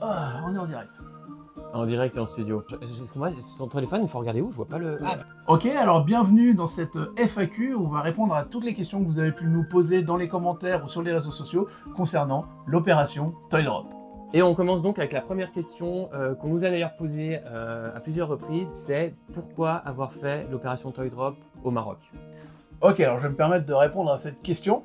Ah, on est en direct. En direct et en studio. Excuse-moi, sur ton téléphone, il faut regarder où? Je vois pas le... Ah. Ok, alors bienvenue dans cette FAQ où on va répondre à toutes les questions que vous avez pu nous poser dans les commentaires ou sur les réseaux sociaux concernant l'opération Toy Drop. Et on commence donc avec la première question qu'on nous a d'ailleurs posée à plusieurs reprises, c'est pourquoi avoir fait l'opération Toy Drop au Maroc? Ok, alors je vais me permettre de répondre à cette question.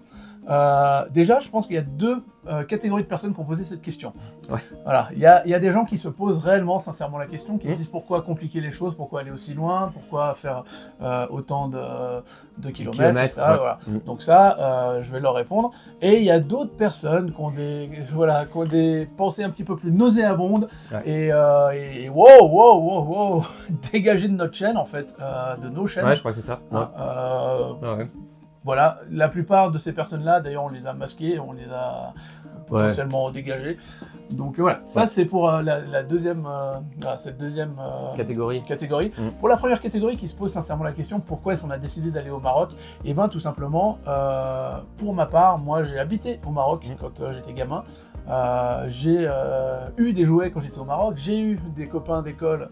Déjà, je pense qu'il y a deux catégories de personnes qui ont posé cette question. Ouais. Voilà, il y a des gens qui se posent réellement, sincèrement la question, qui disent pourquoi compliquer les choses, pourquoi aller aussi loin, pourquoi faire autant de kilomètres, etc. Ouais. Voilà. Donc ça, je vais leur répondre. Et il y a d'autres personnes qui ont des pensées un petit peu plus nauséabondes et wow, dégagez de notre chaîne, en fait, de nos chaînes. Ouais, je crois que c'est ça. Ouais. Ouais. Voilà, la plupart de ces personnes-là, d'ailleurs, on les a masquées, on les a potentiellement dégagées. Donc voilà, ça c'est pour la deuxième, cette deuxième catégorie. Pour la première catégorie qui se pose sincèrement la question, pourquoi est-ce qu'on a décidé d'aller au Maroc? Et bien tout simplement, pour ma part, moi j'ai habité au Maroc quand j'étais gamin. J'ai eu des jouets quand j'étais au Maroc, j'ai eu des copains d'école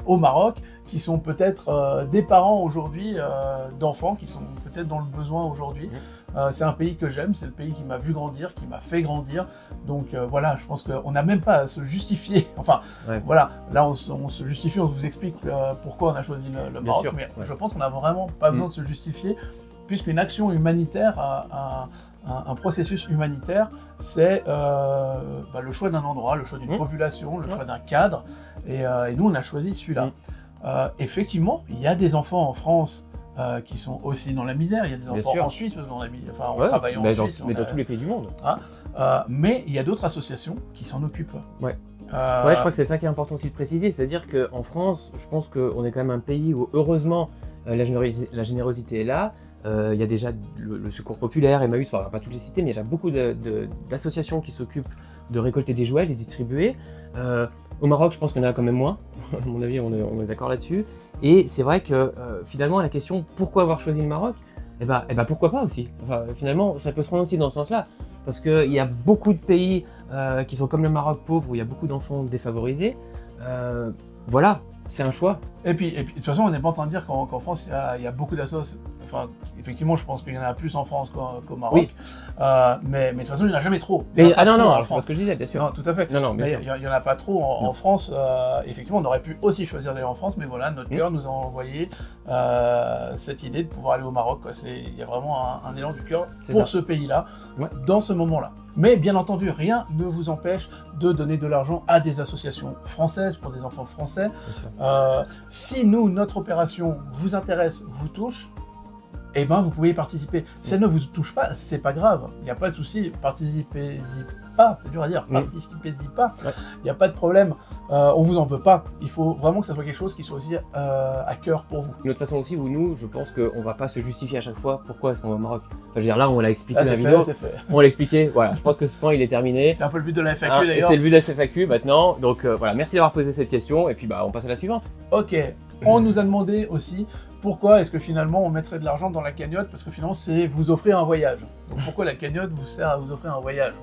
au Maroc qui sont peut-être des parents aujourd'hui d'enfants qui sont peut-être dans le besoin aujourd'hui. C'est un pays que j'aime, c'est le pays qui m'a vu grandir, qui m'a fait grandir. Donc voilà, je pense qu'on n'a même pas à se justifier. Enfin, voilà, là on se justifie, on vous explique pourquoi on a choisi le Maroc. Sûr, mais je pense qu'on n'a vraiment pas besoin de se justifier, puisqu'une action humanitaire, un processus humanitaire, c'est le choix d'un endroit, le choix d'une population, le choix d'un cadre. Et nous, on a choisi celui-là. Effectivement, il y a des enfants en France qui sont aussi dans la misère, il y a des enfants en Suisse, parce qu'on on travaille en Suisse. Mais dans tous les pays du monde. Mais il y a d'autres associations qui s'en occupent. Ouais, je crois que c'est ça qui est important aussi de préciser, c'est-à-dire qu'en France, je pense qu'on est quand même un pays où, heureusement, la générosité est là. Il y a déjà le Secours Populaire, Emmaüs, enfin pas toutes les cités, mais il y a déjà beaucoup d'associations qui s'occupent de récolter des jouets, de les distribuer. Au Maroc, je pense qu'il y en a quand même moins, à mon avis, on est d'accord là-dessus. Et c'est vrai que finalement, la question pourquoi avoir choisi le Maroc, eh ben pourquoi pas aussi. Enfin, finalement, ça peut se prendre aussi dans ce sens-là, parce qu'il y a beaucoup de pays qui sont comme le Maroc pauvre, où il y a beaucoup d'enfants défavorisés. Voilà, c'est un choix. Et puis, de toute façon, on n'est pas en train de dire qu'en France, il y a beaucoup d'associations. Enfin, effectivement, je pense qu'il y en a plus en France qu'au Maroc. Oui. Mais de toute façon, il n'y en a jamais trop. Non, c'est pas ce que je disais, bien sûr. Non, tout à fait. Non, mais il n'y en a pas trop en France. Effectivement, on aurait pu aussi choisir d'aller en France, mais voilà, notre cœur nous a envoyé cette idée de pouvoir aller au Maroc. Il y a vraiment un élan du cœur pour ce pays-là, dans ce moment-là. Mais bien entendu, rien ne vous empêche de donner de l'argent à des associations françaises pour des enfants français. Si notre opération vous intéresse, vous touche, eh ben vous pouvez y participer. Si elle ne vous touche pas, c'est pas grave. Il n'y a pas de souci. Participez-y pas. C'est dur à dire. Participez-y pas. Il n'y a pas de problème. On vous en veut pas. Il faut vraiment que ça soit quelque chose qui soit aussi à cœur pour vous. De toute façon aussi, je pense qu'on va pas se justifier à chaque fois pourquoi est-ce qu'on va au Maroc. Enfin, je veux dire, là, on l'a expliqué dans la vidéo. On l'a expliqué. Voilà. Je pense que ce point, il est terminé. C'est un peu le but de la FAQ d'ailleurs. C'est le but de la FAQ maintenant. Donc voilà. Merci d'avoir posé cette question. Et puis on passe à la suivante. Ok. On nous a demandé aussi pourquoi est-ce que finalement on mettrait de l'argent dans la cagnotte, parce que finalement c'est vous offrir un voyage. Donc pourquoi la cagnotte vous sert à vous offrir un voyage?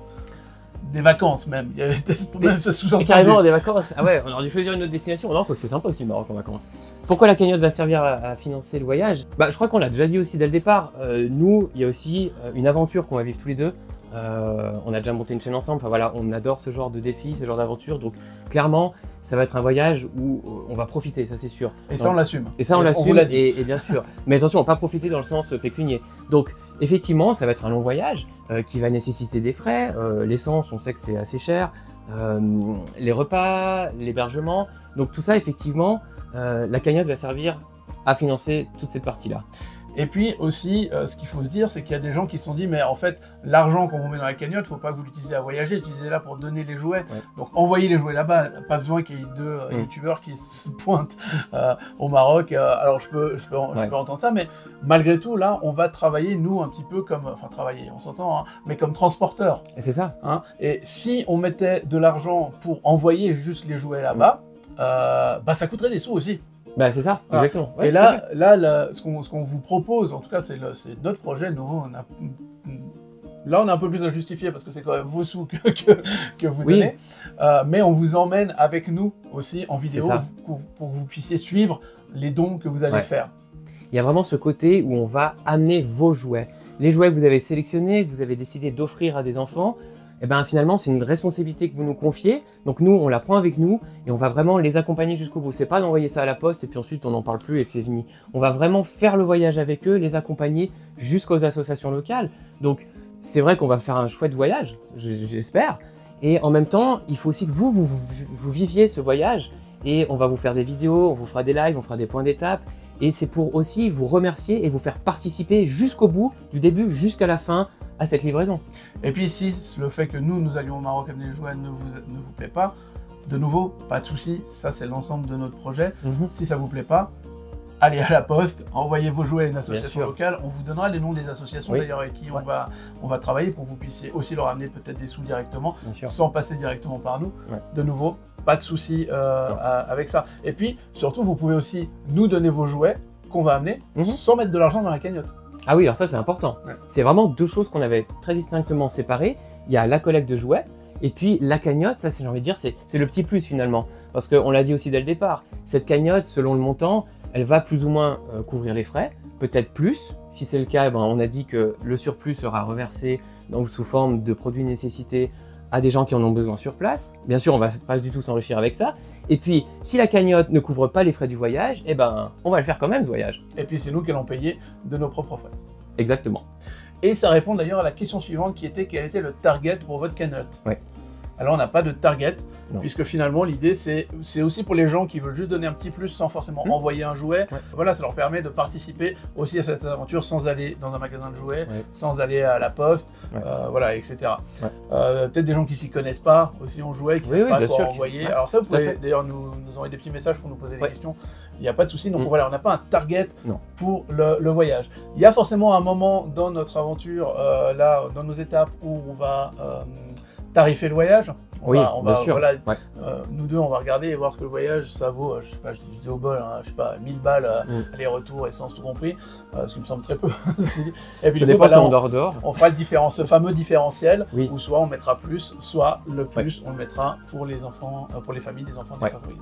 Des vacances même, il y avait même ce sous-entendu. Carrément des vacances. Ah ouais, on aurait dû choisir une autre destination. Non, quoi que c'est sympa aussi le Maroc en vacances. Pourquoi la cagnotte va servir à financer le voyage? Je crois qu'on l'a déjà dit aussi dès le départ. Nous, il y a aussi une aventure qu'on va vivre tous les deux. On a déjà monté une chaîne ensemble, enfin voilà, on adore ce genre de défi, ce genre d'aventure, donc clairement ça va être un voyage où on va profiter, ça c'est sûr. Et ça on l'assume. Et ça on l'assume, et bien sûr. Mais attention, on va pas profiter dans le sens pécunier. Donc effectivement, ça va être un long voyage qui va nécessiter des frais, l'essence on sait que c'est assez cher, les repas, l'hébergement, donc tout ça effectivement, la cagnotte va servir à financer toute cette partie-là. Et puis aussi, ce qu'il faut se dire, c'est qu'il y a des gens qui se sont dit, mais en fait, l'argent qu'on vous met dans la cagnotte, faut pas que vous l'utilisez à voyager, utilisez-la pour donner les jouets. Donc envoyez les jouets là-bas, pas besoin qu'il y ait deux youtubeurs qui se pointent au Maroc. Alors je peux entendre ça, mais malgré tout, là, on va travailler, nous, un petit peu comme, enfin travailler, on s'entend, hein, mais comme transporteur. Et c'est ça. Hein. Et si on mettait de l'argent pour envoyer juste les jouets là-bas, ça coûterait des sous aussi. C'est ça, exactement. Ouais, et là ce qu'on vous propose, en tout cas c'est notre projet, nous on a là on a un peu plus à justifier parce que c'est quand même vos sous que vous donnez, mais on vous emmène avec nous aussi en vidéo pour que vous puissiez suivre les dons que vous allez faire. Il y a vraiment ce côté où on va amener vos jouets. Les jouets que vous avez sélectionnés, que vous avez décidé d'offrir à des enfants, et ben finalement c'est une responsabilité que vous nous confiez, donc nous on la prend avec nous et on va vraiment les accompagner jusqu'au bout. C'est pas d'envoyer ça à la poste et puis ensuite on n'en parle plus et c'est fini. On va vraiment faire le voyage avec eux, les accompagner jusqu'aux associations locales. Donc c'est vrai qu'on va faire un chouette voyage, j'espère, et en même temps il faut aussi que vous viviez ce voyage et on va vous faire des vidéos, on vous fera des lives, on fera des points d'étape. Et c'est pour aussi vous remercier et vous faire participer jusqu'au bout, du début jusqu'à la fin, à cette livraison. Et puis si le fait que nous allions au Maroc amener les jouets ne vous plaît pas, de nouveau, pas de souci, ça c'est l'ensemble de notre projet. Si ça vous plaît pas, allez à la poste, envoyez vos jouets à une association locale, on vous donnera les noms des associations d'ailleurs avec qui on va travailler pour que vous puissiez aussi leur amener peut-être des sous directement, sans passer directement par nous. De nouveau, pas de souci avec ça. Et puis, surtout, vous pouvez aussi nous donner vos jouets qu'on va amener sans mettre de l'argent dans la cagnotte. Ah oui, alors ça c'est important. C'est vraiment deux choses qu'on avait très distinctement séparées. Il y a la collecte de jouets et puis la cagnotte, ça j'ai envie de dire, c'est le petit plus finalement. Parce qu'on l'a dit aussi dès le départ, cette cagnotte, selon le montant, elle va plus ou moins couvrir les frais, peut-être plus. Si c'est le cas, on a dit que le surplus sera reversé sous forme de produits nécessités à des gens qui en ont besoin sur place. Bien sûr, on va pas du tout s'enrichir avec ça. Et puis, si la cagnotte ne couvre pas les frais du voyage, on va le faire quand même, ce voyage. Et puis, c'est nous qui allons payer de nos propres frais. Exactement. Et ça répond d'ailleurs à la question suivante qui était quel était le target pour votre cagnotte. Alors, on n'a pas de target, puisque finalement, l'idée, c'est aussi pour les gens qui veulent juste donner un petit plus sans forcément envoyer un jouet. Voilà, ça leur permet de participer aussi à cette aventure sans aller dans un magasin de jouets, sans aller à la poste, voilà, etc. Peut-être des gens qui s'y connaissent pas aussi en jouets, qui ne savent pas quoi envoyer. Alors ça, vous pouvez d'ailleurs nous envoyer des petits messages pour nous poser des questions. Il n'y a pas de souci. Donc voilà, on n'a pas un target pour le voyage. Il y a forcément un moment dans notre aventure, là, dans nos étapes, où on va tarifer le voyage. Voilà, nous deux, on va regarder et voir ce que le voyage, ça vaut, je sais pas, je dis vidéo bol, je sais pas, 1000 balles, aller-retour, essence tout compris, ce qui me semble très peu. Et puis, du coup, on fera ce fameux différentiel, où soit on mettra plus, soit le plus, on le mettra pour les enfants, pour les familles des enfants défavorisés.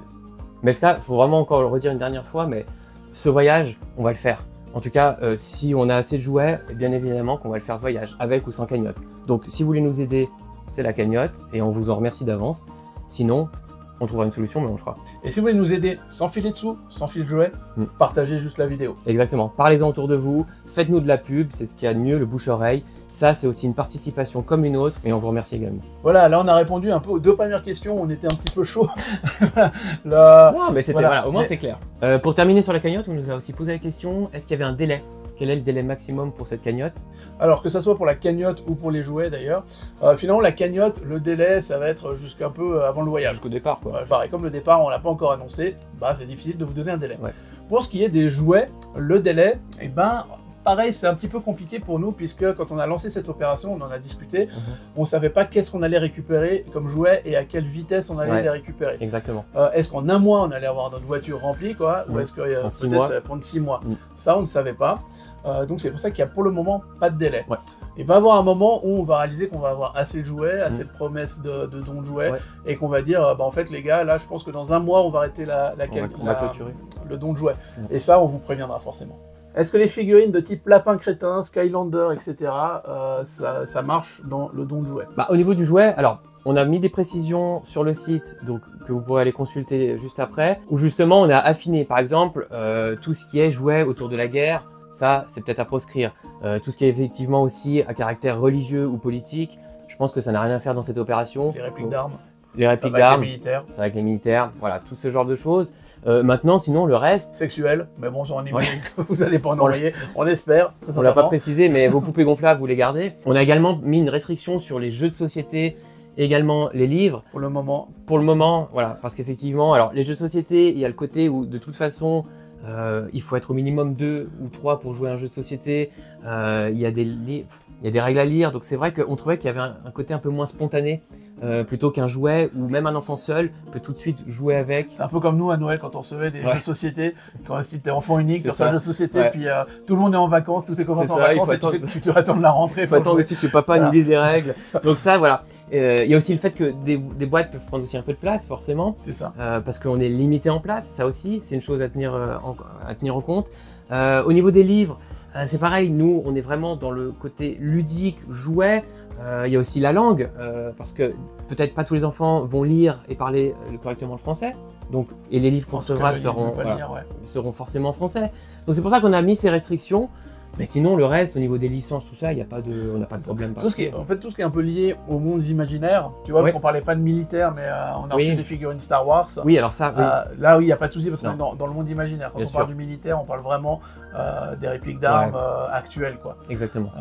Mais ça, il faut vraiment encore le redire une dernière fois, mais ce voyage, on va le faire. En tout cas, si on a assez de jouets, bien évidemment qu'on va le faire ce voyage, avec ou sans cagnotte. Donc, si vous voulez nous aider, c'est la cagnotte, et on vous en remercie d'avance. Sinon, on trouvera une solution, mais on le fera. Et si vous voulez nous aider sans filer de sous, sans fil de jouet, partagez juste la vidéo. Exactement. Parlez-en autour de vous, faites-nous de la pub, c'est ce qu'il y a de mieux, le bouche-oreille. Ça, c'est aussi une participation comme une autre, et on vous remercie également. Voilà, là on a répondu un peu aux deux premières questions, on était un petit peu chaud. Non, mais c'était au moins c'est clair. Pour terminer sur la cagnotte, on nous a aussi posé la question, est-ce qu'il y avait un délai ? Quel est le délai maximum pour cette cagnotte? Alors que ça soit pour la cagnotte ou pour les jouets d'ailleurs, finalement la cagnotte, le délai ça va être jusqu'à un peu avant le voyage. Jusqu'au départ quoi. Pareil, comme le départ on l'a pas encore annoncé, c'est difficile de vous donner un délai. Pour ce qui est des jouets, le délai, pareil, c'est un petit peu compliqué pour nous puisque quand on a lancé cette opération, on en a discuté, on savait pas qu'est-ce qu'on allait récupérer comme jouets et à quelle vitesse on allait les récupérer. Exactement. Est-ce qu'en un mois on allait avoir notre voiture remplie quoi, ou est-ce que peut-être ça va prendre 6 mois. Ça on ne savait pas. Donc c'est pour ça qu'il n'y a pour le moment pas de délai. Il va y avoir un moment où on va réaliser qu'on va avoir assez de jouets, assez de promesses de dons de jouets, et qu'on va dire, en fait les gars, là je pense que dans un mois on va arrêter le don de jouets. Et ça on vous préviendra forcément. Est-ce que les figurines de type lapin crétin, Skylander, etc., ça marche dans le don de jouets? Au niveau du jouet, alors on a mis des précisions sur le site, donc que vous pourrez aller consulter juste après, où justement on a affiné, par exemple, tout ce qui est jouet autour de la guerre, ça c'est peut-être à proscrire. Tout ce qui est effectivement aussi à caractère religieux ou politique, je pense que ça n'a rien à faire dans cette opération. Les répliques d'armes. Les répliques d'armes, c'est avec les militaires, voilà, tout ce genre de choses. Maintenant, sinon, le reste... Sexuel, mais bon, sur un email, vous n'allez pas en envoyer, on espère. On l'a pas précisé, mais vos poupées gonflables, vous les gardez. On a également mis une restriction sur les jeux de société, également les livres. Pour le moment. Pour le moment, voilà, parce qu'effectivement, alors les jeux de société, il y a le côté où, de toute façon, il faut être au minimum 2 ou 3 pour jouer à un jeu de société. Il y a des règles à lire, donc c'est vrai qu'on trouvait qu'il y avait un côté un peu moins spontané plutôt qu'un jouet où même un enfant seul peut tout de suite jouer avec. C'est un peu comme nous à Noël quand on recevait des jeux de société, quand t'es enfant unique, tu reçois un jeu de société, puis tout le monde est en vacances, tous tes copains sont en vacances et tu dois attendre la rentrée. Il faut attendre aussi que papa nous lise les règles. Donc ça, voilà. Il y a aussi le fait que des boîtes peuvent prendre aussi un peu de place, forcément. C'est ça. Parce qu'on est limité en place, ça aussi, c'est une chose à tenir en compte. Au niveau des livres, c'est pareil, nous, on est vraiment dans le côté ludique, jouet. Il y a aussi la langue, parce que peut-être pas tous les enfants vont lire et parler correctement le français. Donc, et les livres qu'on recevra seront forcément en français. Donc c'est pour ça qu'on a mis ces restrictions. Mais sinon, le reste, au niveau des licences, tout ça, on n'a pas de problème. En fait, tout ce qui est un peu lié au monde imaginaire, tu vois, parce qu'on parlait pas de militaire, mais on a reçu des figurines Star Wars. Oui, alors ça, là, oui, il n'y a pas de souci, parce qu'on est dans le monde imaginaire. Quand on parle du militaire, on parle vraiment des répliques d'armes actuelles, quoi. Exactement.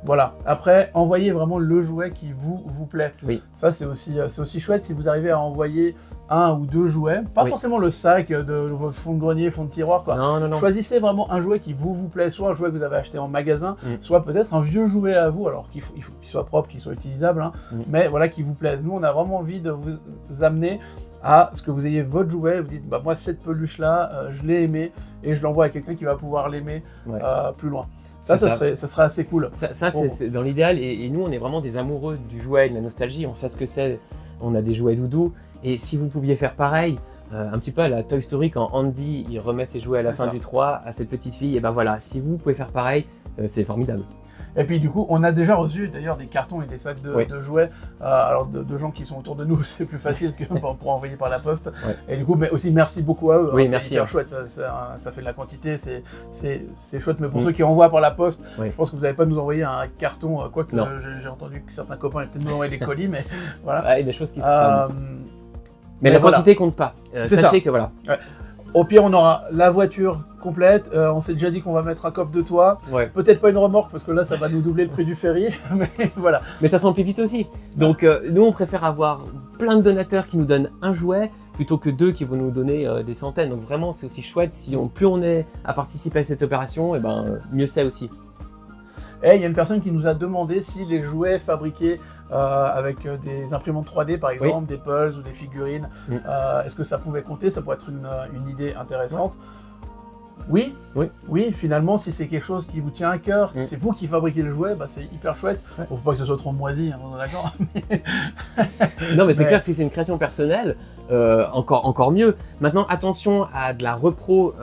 Voilà. Après, envoyez vraiment le jouet qui vous plaît. Oui. Ça, c'est aussi chouette si vous arrivez à envoyer un ou deux jouets, pas forcément le sac de votre fond de grenier, fond de tiroir, quoi. Non. Choisissez vraiment un jouet qui vous plaît, soit un jouet que vous avez acheté en magasin, soit peut-être un vieux jouet à vous, alors il faut qu'il soit propre, qu'il soit utilisable, hein, mais voilà, qui vous plaise. Nous, on a vraiment envie de vous amener à ce que vous ayez votre jouet, vous dites, bah moi, cette peluche-là, je l'ai aimée, et je l'envoie à quelqu'un qui va pouvoir l'aimer plus loin. Ça serait assez cool. Ça c'est dans l'idéal, et nous, on est vraiment des amoureux du jouet, de la nostalgie, on sait ce que c'est, on a des jouets doudous, et si vous pouviez faire pareil, un petit peu à la Toy Story, quand Andy il remet ses jouets à la fin du 3 à cette petite fille, et ben voilà, si vous pouvez faire pareil, c'est formidable. Et puis du coup, on a déjà reçu d'ailleurs des cartons et des sacs de jouets, alors de gens qui sont autour de nous, c'est plus facile que pour envoyer par la poste. Et du coup, mais aussi merci beaucoup à eux. Oui, c'est merci. Hyper chouette, ça fait de la quantité, c'est chouette. Mais pour ceux qui envoient par la poste, je pense que vous n'allez pas nous envoyer un carton, quoique j'ai entendu que certains copains allaient peut-être nous envoyer des colis, mais voilà. Il y a des choses qui se mais la quantité compte pas. Sachez que voilà. Au pire, on aura la voiture complète. On s'est déjà dit qu'on va mettre un coffre de toit. Peut-être pas une remorque parce que là, ça va nous doubler le prix du ferry. Mais voilà. Mais ça se remplit vite aussi. Donc, nous, on préfère avoir plein de donateurs qui nous donnent un jouet plutôt que deux qui vont nous donner des centaines. Donc vraiment, c'est aussi chouette. Plus on est à participer à cette opération, et mieux c'est aussi. Et il y a une personne qui nous a demandé si les jouets fabriqués avec des imprimantes 3D, par exemple, des pulses ou des figurines, est-ce que ça pouvait compter? Ça pourrait être une idée intéressante. Oui, finalement, si c'est quelque chose qui vous tient à cœur, c'est vous qui fabriquez le jouet, c'est hyper chouette. Faut pas que ce soit trop moisi, hein, on est d'accord. Non, mais c'est clair que si c'est une création personnelle, encore mieux. Maintenant, attention à de la repro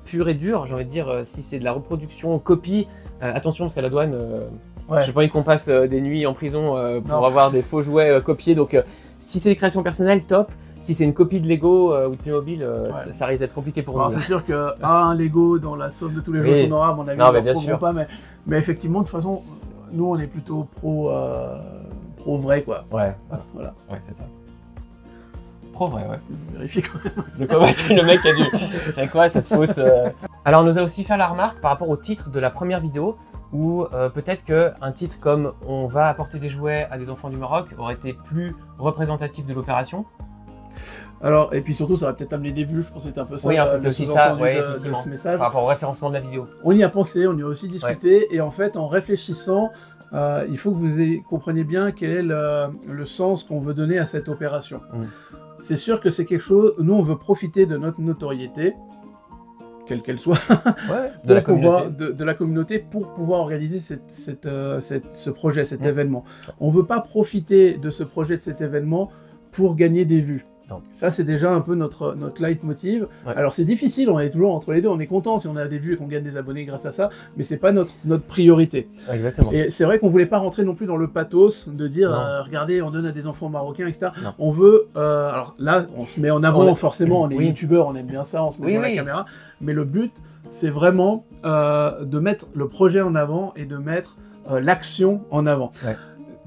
pure et dure, j'ai envie de dire, si c'est de la reproduction copie, attention parce qu'à la douane, j'ai pas envie qu'on passe des nuits en prison pour avoir des faux jouets copiés. Donc, si c'est des créations personnelles, top. Si c'est une copie de Lego ou de Playmobil, ça risque d'être compliqué pour nous. C'est sûr qu'un Lego dans la somme de tous les jeux qu'on aura, à mon avis, on ne retrouveront pas. Mais effectivement, de toute façon, nous, on est plutôt pro vrai, quoi. Voilà. Ouais, c'est ça. Pro vrai, Je vérifie quand même. Donc, le mec a dit, c'est quoi cette fausse... Alors, on nous a aussi fait la remarque par rapport au titre de la première vidéo, où peut-être qu'un titre comme « On va apporter des jouets à des enfants du Maroc » aurait été plus représentatif de l'opération. Alors, et puis surtout, ça va peut-être amener des vues, je pense que c'était un peu ça. Oui, c'était aussi ça, de ce message. Par rapport au référencement de la vidéo. On y a pensé, on y a aussi discuté, et en fait, en réfléchissant, il faut que vous compreniez bien quel est le sens qu'on veut donner à cette opération. C'est sûr que c'est quelque chose, nous on veut profiter de notre notoriété, quelle qu'elle soit, de la communauté pour pouvoir organiser ce projet, cet événement. On ne veut pas profiter de ce projet, de cet événement, pour gagner des vues. Non. Ça, c'est déjà un peu notre leitmotiv. Alors, c'est difficile, on est toujours entre les deux, on est content si on a des vues et qu'on gagne des abonnés grâce à ça, mais c'est pas notre priorité. Exactement. Et c'est vrai qu'on voulait pas rentrer non plus dans le pathos de dire, regardez, on donne à des enfants marocains, etc. On veut, alors là, on se met en avant, forcément, on est youtubeurs, on aime bien ça, on se met devant la caméra, mais le but, c'est vraiment de mettre le projet en avant et de mettre l'action en avant.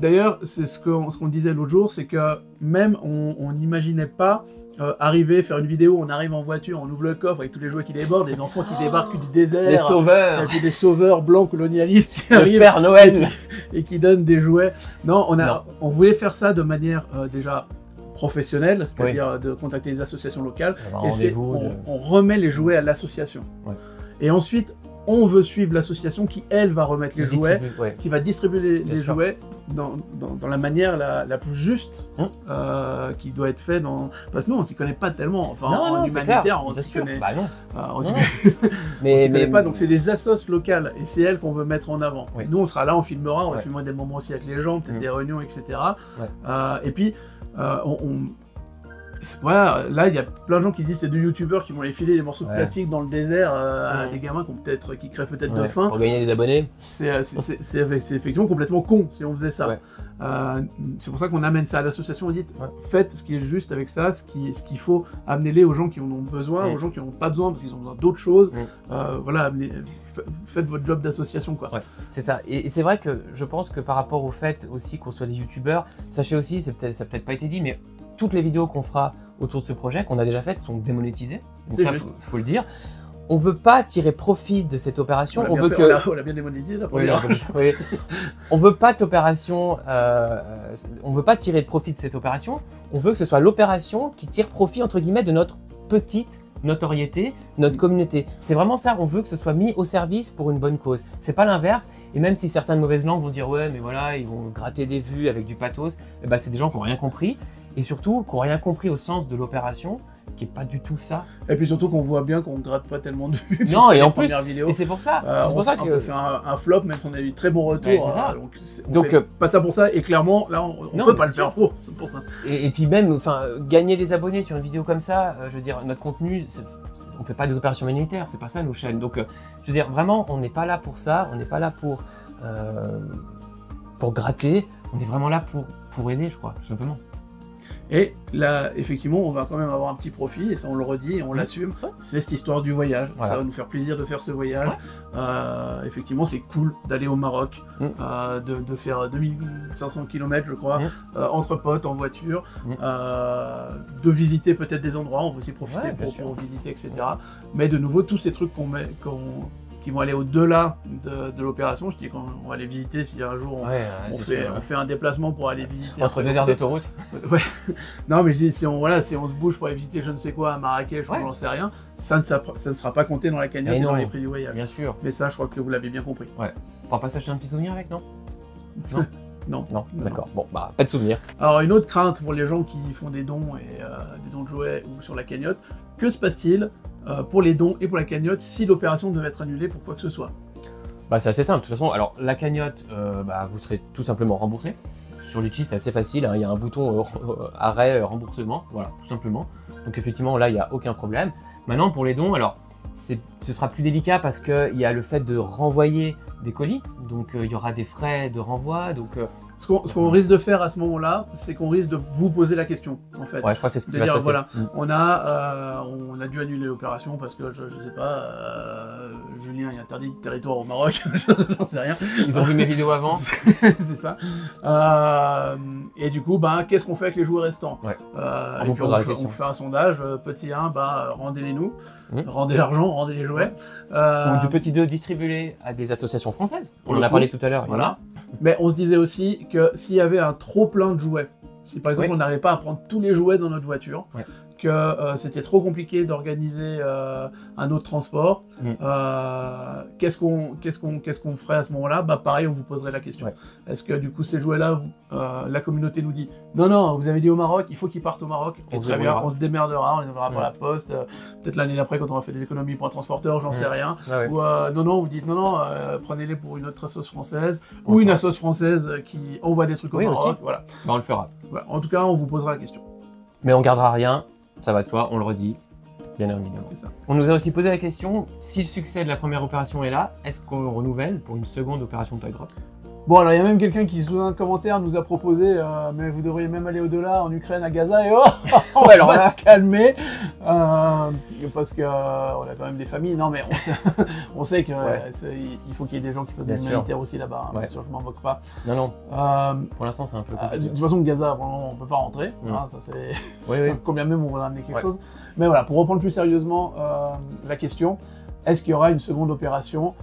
D'ailleurs, c'est ce qu'on disait l'autre jour, c'est que même on n'imaginait pas arriver, faire une vidéo, on arrive en voiture, on ouvre le coffre avec tous les jouets qui débordent, les enfants qui débarquent du désert, les sauveurs, et puis des sauveurs blancs colonialistes qui arrivent, le Père Noël, et qui donnent des jouets. Non, on voulait faire ça de manière déjà professionnelle, c'est-à-dire de contacter les associations locales, et on remet les jouets à l'association. Et ensuite, on veut suivre l'association qui, elle, va remettre les jouets, qui va distribuer les jouets dans la manière la plus juste qui doit être fait parce que nous, on s'y connaît pas tellement. Enfin, en humanitaire, on s'y connaît. Bah non. On s'y connaît pas. Donc, c'est des assos locales et c'est elles qu'on veut mettre en avant. Nous, on sera là, on filmera, on va filmer des moments aussi avec les gens, peut-être des réunions, etc. Et puis, voilà, là il y a plein de gens qui disent c'est des youtubeurs qui vont les filer des morceaux de plastique dans le désert à des gamins qui crèvent peut-être de faim. Pour gagner des abonnés. C'est effectivement complètement con si on faisait ça. C'est pour ça qu'on amène ça à l'association, on dit faites ce qui est juste avec ça, ce qu'il faut, amenez-les aux gens qui en ont besoin, aux gens qui n'en ont pas besoin parce qu'ils ont besoin d'autres choses. Voilà, faites votre job d'association quoi. C'est ça, et c'est vrai que je pense que par rapport au fait aussi qu'on soit des youtubeurs, sachez aussi, ça n'a peut-être pas été dit, mais toutes les vidéos qu'on fera autour de ce projet, qu'on a déjà faites, sont démonétisées. Donc ça, faut le dire. On ne veut pas tirer profit de cette opération. On l'a bien démonétisé la première. On veut pas que l'opération. On veut pas tirer profit de cette opération. On veut que ce soit l'opération qui tire profit entre guillemets de notre petite notoriété, notre communauté. C'est vraiment ça. On veut que ce soit mis au service pour une bonne cause. C'est pas l'inverse. Et même si certaines mauvaises langues vont dire ouais, mais voilà, ils vont gratter des vues avec du pathos, c'est des gens qui n'ont rien compris. Et surtout, qui n'ont rien compris au sens de l'opération, qui n'est pas du tout ça. Et puis surtout qu'on voit bien qu'on ne gratte pas tellement de vues. Non, et en plus, et c'est pour ça. C'est pour ça qu'on fait un flop, même si on a eu très bon retour. C'est ça. Donc pas ça pour ça, et clairement, là, on ne peut pas le faire pour ça. Et puis même, gagner des abonnés sur une vidéo comme ça, je veux dire, notre contenu, on ne fait pas des opérations militaires, c'est pas ça nos chaînes. Donc, je veux dire, vraiment, on n'est pas là pour ça, on n'est pas là pour gratter, on est vraiment là pour aider, je crois, tout simplement. Et là, effectivement, on va quand même avoir un petit profit, et ça on le redit, et on l'assume, c'est cette histoire du voyage. Voilà. Ça va nous faire plaisir de faire ce voyage. Effectivement, c'est cool d'aller au Maroc, de faire 2500 km, je crois, entre potes, en voiture, de visiter peut-être des endroits, on va aussi profiter pour visiter, etc. Mais de nouveau, tous ces trucs qui vont aller au-delà de l'opération. Je dis qu'on va aller visiter si un jour on fait un déplacement pour aller visiter. Entre 2 aires d'autoroute. Non, mais je dis, si on se bouge pour aller visiter je ne sais quoi à Marrakech, ou j'en sais rien, ça ne sera pas compté dans la cagnotte et dans les prix du voyage. Bien sûr. Mais ça, je crois que vous l'avez bien compris. On va pas s'acheter un petit souvenir avec, non? Non. D'accord. Bon, pas de souvenir. Alors, une autre crainte pour les gens qui font des dons et des dons de jouets ou sur la cagnotte, que se passe-t-il pour les dons et pour la cagnotte si l'opération devait être annulée pour quoi que ce soit? C'est assez simple. De toute façon, alors la cagnotte, vous serez tout simplement remboursé. Sur Litchi, c'est assez facile. Il y a un bouton arrêt remboursement, voilà, tout simplement. Donc effectivement, là, il n'y a aucun problème. Maintenant, pour les dons, alors ce sera plus délicat parce qu'il y a le fait de renvoyer des colis. Donc il y aura des frais de renvoi. Donc ce qu'on risque de faire à ce moment-là, c'est qu'on risque de vous poser la question, en fait. Ouais, je crois que c'est ce qui va se passer. Voilà, on a dû annuler l'opération parce que, je sais pas, Julien il interdit le territoire au Maroc, j'en sais rien. Ils ont vu mes vidéos avant. C'est ça. Et du coup, qu'est-ce qu'on fait avec les jouets restants? On fait un sondage, petit 1, rendez-les nous, rendez l'argent, rendez les jouets. Ou de petit 2, distribuez-les à des associations françaises. On en a parlé tout à l'heure. Voilà. Mais on se disait aussi que s'il y avait un trop plein de jouets, si par exemple on n'arrivait pas à prendre tous les jouets dans notre voiture, que c'était trop compliqué d'organiser un autre transport, qu'est-ce qu'on ferait à ce moment-là? Pareil, on vous poserait la question. Est-ce que du coup ces jouets-là, la communauté nous dit non, vous avez dit au Maroc, il faut qu'ils partent au Maroc, et très bien, on se démerdera, on les enverra par la poste, peut-être l'année d'après quand on aura fait des économies pour un transporteur, j'en sais rien. Ou non, vous dites non, prenez-les pour une autre assoce française, ou une assoce française qui envoie des trucs au Maroc. Aussi. Voilà. On le fera. Voilà. En tout cas, on vous posera la question. Mais on gardera rien. Ça va de soi, on le redit, bien évidemment. On nous a aussi posé la question, si le succès de la première opération est là, est-ce qu'on renouvelle pour une seconde opération de Toy Drop? Bon, alors il y a même quelqu'un qui, sous un commentaire, nous a proposé mais vous devriez même aller au-delà, en Ukraine, à Gaza, et on va se calmer, parce que on a quand même des familles. Non, mais on sait qu'il faut qu'il y ait des gens qui fassent des militaires aussi là-bas, bien sûr, je m'en moque pas. Non, pour l'instant c'est un peu compliqué. De toute façon, Gaza, vraiment, on peut pas rentrer, ça c'est... Combien même on va amener quelque chose. Mais voilà, pour reprendre plus sérieusement la question, est-ce qu'il y aura une seconde opération?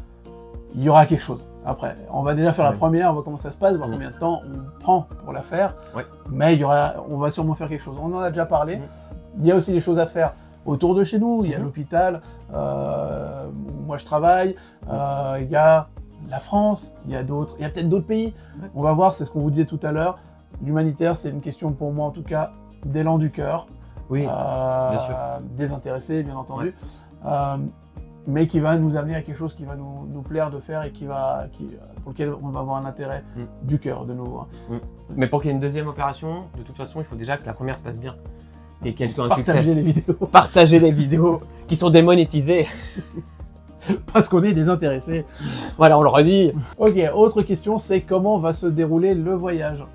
Il y aura quelque chose. Après, on va déjà faire la première, on va voir comment ça se passe, voir combien de temps on prend pour la faire. Mais on va sûrement faire quelque chose. On en a déjà parlé. Il y a aussi des choses à faire autour de chez nous. Il y a l'hôpital où moi je travaille, il y a la France, il y a peut-être d'autres pays. On va voir, c'est ce qu'on vous disait tout à l'heure. L'humanitaire, c'est une question pour moi en tout cas d'élan du cœur. Oui, bien sûr. Désintéressé, bien entendu. Mais qui va nous amener à quelque chose qui va nous plaire de faire et pour lequel on va avoir un intérêt du cœur de nouveau. Mais pour qu'il y ait une deuxième opération, de toute façon, il faut déjà que la première se passe bien et qu'elle soit un succès. Partager les vidéos. Partager les vidéos qui sont démonétisées. Parce qu'on est désintéressés. Voilà, on le redit. Ok, autre question, c'est comment va se dérouler le voyage?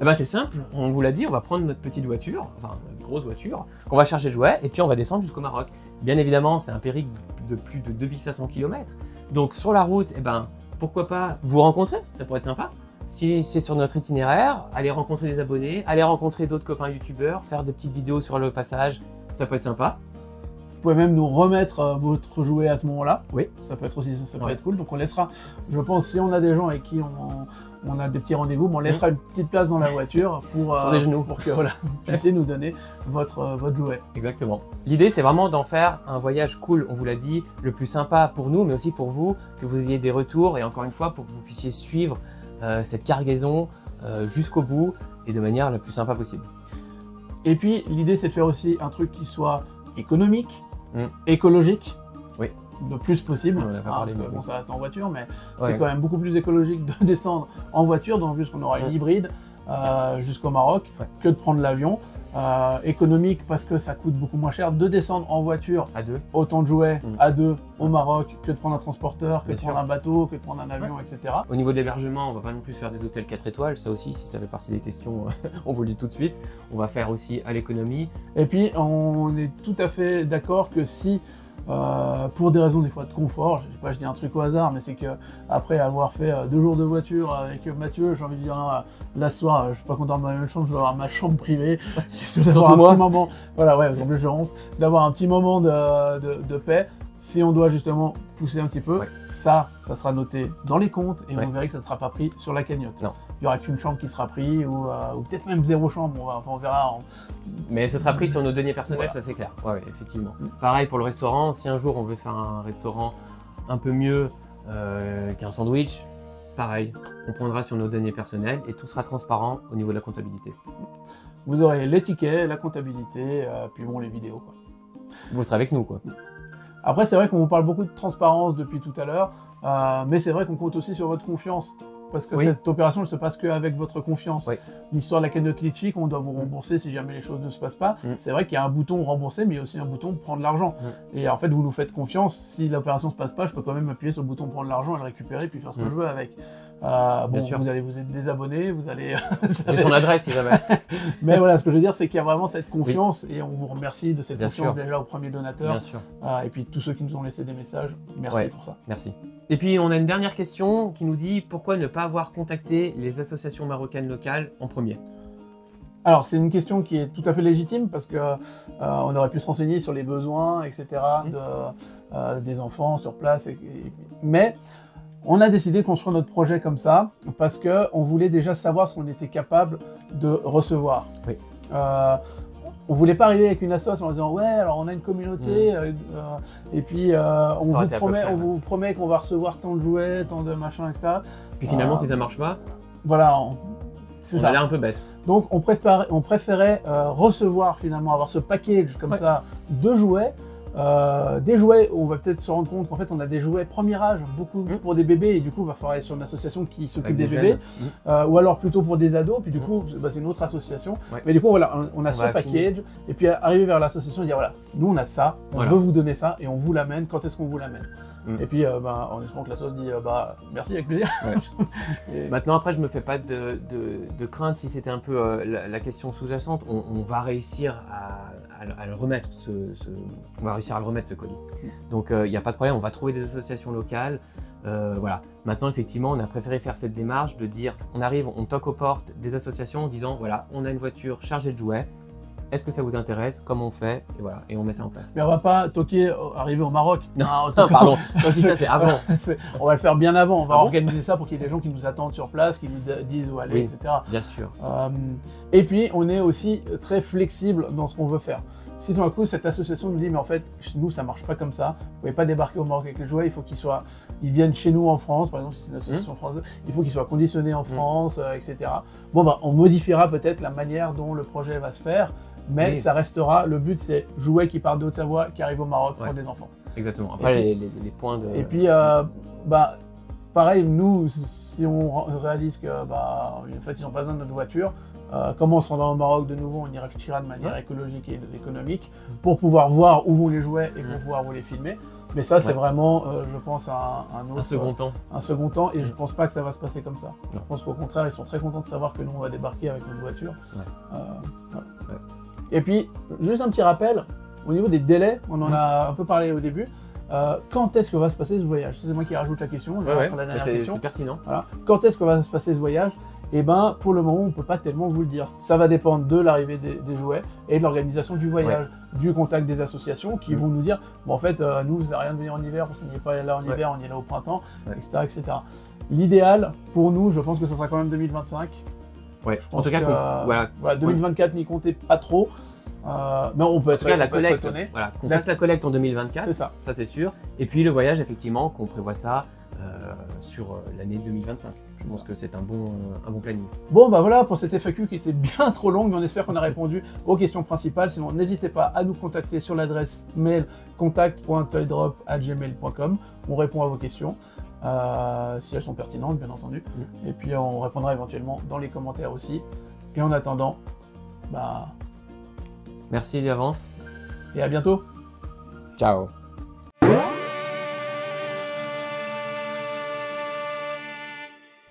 Eh ben c'est simple, on vous l'a dit, on va prendre notre petite voiture, enfin notre grosse voiture, qu'on va charger de jouets, et puis on va descendre jusqu'au Maroc. Bien évidemment, c'est un périple de plus de 2500 km. Donc sur la route, eh ben, pourquoi pas vous rencontrer, ça pourrait être sympa. Si c'est sur notre itinéraire, aller rencontrer des abonnés, aller rencontrer d'autres copains youtubeurs, faire des petites vidéos sur le passage, ça peut être sympa. Vous pouvez même nous remettre votre jouet à ce moment-là. Oui. Ça peut être aussi, ça peut être cool. Donc on laissera, je pense, si on a des gens avec qui on a des petits rendez-vous, on laissera une petite place dans la voiture sur les genoux pour que vous puissiez nous donner votre jouet. Exactement. L'idée, c'est vraiment d'en faire un voyage cool, on vous l'a dit, le plus sympa pour nous, mais aussi pour vous, que vous ayez des retours et encore une fois, pour que vous puissiez suivre cette cargaison jusqu'au bout et de manière la plus sympa possible. Et puis, l'idée, c'est de faire aussi un truc qui soit économique, écologique, le plus possible. On en a pas parlé, mais bon, ça reste en voiture, mais c'est quand même beaucoup plus écologique de descendre en voiture, d'autant plus qu'on aura une hybride jusqu'au Maroc, que de prendre l'avion. Économique parce que ça coûte beaucoup moins cher de descendre en voiture à deux, autant de jouets à deux au Maroc que de prendre un transporteur, que de prendre un bateau, que de prendre un avion, etc. Au niveau de l'hébergement, on va pas non plus faire des hôtels 4 étoiles, ça aussi, si ça fait partie des questions, on vous le dit tout de suite. On va faire aussi à l'économie. Et puis, on est tout à fait d'accord que si, pour des raisons des fois de confort, je sais pas, je dis un truc au hasard, mais c'est que après avoir fait 2 jours de voiture avec Mathieu, j'ai envie de dire non, là ce soir, je suis pas content de ma même chambre, je veux avoir ma chambre privée. Surtout moi. Petit moment, voilà, ouais, parce qu'en plus je rentre, d'avoir un petit moment de paix. Si on doit justement pousser un petit peu, ça sera noté dans les comptes et vous verrez que ça ne sera pas pris sur la cagnotte. Non. Il n'y aura qu'une chambre qui sera prise ou peut-être même 0 chambre, on verra. Mais ce sera pris sur nos deniers personnels, ça c'est clair. Ouais, effectivement. Pareil pour le restaurant, si un jour on veut faire un restaurant un peu mieux qu'un sandwich, pareil, on prendra sur nos deniers personnels et tout sera transparent au niveau de la comptabilité. Vous aurez les tickets, la comptabilité, puis bon, les vidéos, quoi. Vous serez avec nous, quoi. Après, c'est vrai qu'on vous parle beaucoup de transparence depuis tout à l'heure, mais c'est vrai qu'on compte aussi sur votre confiance. Parce que cette opération ne se passe qu'avec votre confiance. L'histoire de la cagnotte Litchi, qu'on doit vous rembourser si jamais les choses ne se passent pas, c'est vrai qu'il y a un bouton rembourser, mais il y a aussi un bouton prendre l'argent. Et en fait, vous nous faites confiance, si l'opération ne se passe pas, je peux quand même appuyer sur le bouton prendre l'argent et le récupérer, puis faire ce que je veux avec. Bon, vous allez vous être désabonné, vous allez... J'ai son adresse si jamais. Mais voilà, ce que je veux dire, c'est qu'il y a vraiment cette confiance, et on vous remercie de cette confiance déjà aux premiers donateurs. Bien sûr. Et puis tous ceux qui nous ont laissé des messages, merci pour ça. Merci. Et puis on a une dernière question qui nous dit pourquoi ne pas avoir contacté les associations marocaines locales en premier? Alors c'est une question qui est tout à fait légitime parce que on aurait pu se renseigner sur les besoins, etc. Des enfants sur place, mais on a décidé de construire notre projet comme ça parce que on voulait déjà savoir ce qu'on était capable de recevoir. On voulait pas arriver avec une association en disant ouais alors on a une communauté et puis on vous promet qu'on va recevoir tant de jouets, tant de machins, etc. Puis finalement si ça marche pas, voilà, c'est ça. A l'air un peu bête. Donc on préférait recevoir finalement, avoir ce package comme ça de jouets. Des jouets, on va peut-être se rendre compte qu'en fait on a des jouets premier âge, beaucoup pour des bébés, et du coup il va falloir aller sur une association qui s'occupe des bébés, ou alors plutôt pour des ados, puis du coup c'est une autre association. Mais du coup voilà, on a ce package, et puis arriver vers l'association et dire voilà, nous on a ça, on veut vous donner ça, et on vous l'amène, quand est-ce qu'on vous l'amène? Et puis en espérant que l'asso dit merci avec plaisir. Maintenant après je me fais pas de crainte si c'était un peu la question sous-jacente, on va réussir à le remettre on va réussir à le remettre ce colis. Donc il n'y a pas de problème, on va trouver des associations locales. Voilà. Maintenant effectivement on a préféré faire cette démarche de dire on arrive, on toque aux portes des associations en disant voilà on a une voiture chargée de jouets. Est-ce que ça vous intéresse? Comment on fait? Et voilà, et on met ça en place. Mais on va pas toquer, arriver au Maroc. Non, pardon, aussi ça c'est avant. On va le faire bien avant, on va organiser ça pour qu'il y ait des gens qui nous attendent sur place, qui nous disent où aller, etc. Bien sûr. Et puis on est aussi très flexible dans ce qu'on veut faire. si tout d'un coup cette association nous dit mais en fait chez nous ça marche pas comme ça, vous pouvez pas débarquer au Maroc avec les jouets, il faut ils viennent chez nous en France, par exemple si c'est une association française, il faut qu'ils soient conditionnés en France, etc. Bon bah on modifiera peut-être la manière dont le projet va se faire, mais ça restera, le but c'est jouets qui partent de Haute-Savoie, qui arrivent au Maroc pour des enfants. Exactement, après les points de... Et puis pareil, nous si on réalise que en fait ils n'ont pas besoin de notre voiture, comment on se rendra au Maroc de nouveau, on y réfléchira de manière écologique et économique pour pouvoir voir où vont les jouets et pour pouvoir où les filmer. Mais ça, c'est vraiment, je pense, un second temps, et je pense pas que ça va se passer comme ça. Je pense qu'au contraire, ils sont très contents de savoir que nous, on va débarquer avec notre voiture. Et puis, juste un petit rappel, au niveau des délais, on en a un peu parlé au début. Quand est-ce que va se passer ce voyage? C'est moi qui rajoute la question. C'est pertinent. Voilà. Quand est-ce que va se passer ce voyage? Eh bien, pour le moment, on ne peut pas tellement vous le dire. Ça va dépendre de l'arrivée des jouets et de l'organisation du voyage, du contact des associations qui vont nous dire bon, en fait, nous, ça n'a rien de venir en hiver parce qu'on n'y est pas là en hiver, on y est là au printemps, etc., etc. L'idéal, pour nous, je pense que ça sera quand même 2025. Ouais, en tout cas, voilà, 2024, n'y comptez pas trop. Mais on peut être étonné. Voilà, qu'on fasse la collecte en 2024, c'est ça c'est sûr. Et puis le voyage, effectivement, qu'on prévoit ça sur l'année 2025. Je pense que c'est un bon planning. Bon, bah voilà pour cette FAQ qui était bien trop longue, mais on espère qu'on a répondu aux questions principales. Sinon, n'hésitez pas à nous contacter sur l'adresse mail contact.toydrop@gmail.com. On répond à vos questions, si elles sont pertinentes, bien entendu. Et puis, on répondra éventuellement dans les commentaires aussi. Et en attendant, merci d'avance. Et à bientôt. Ciao.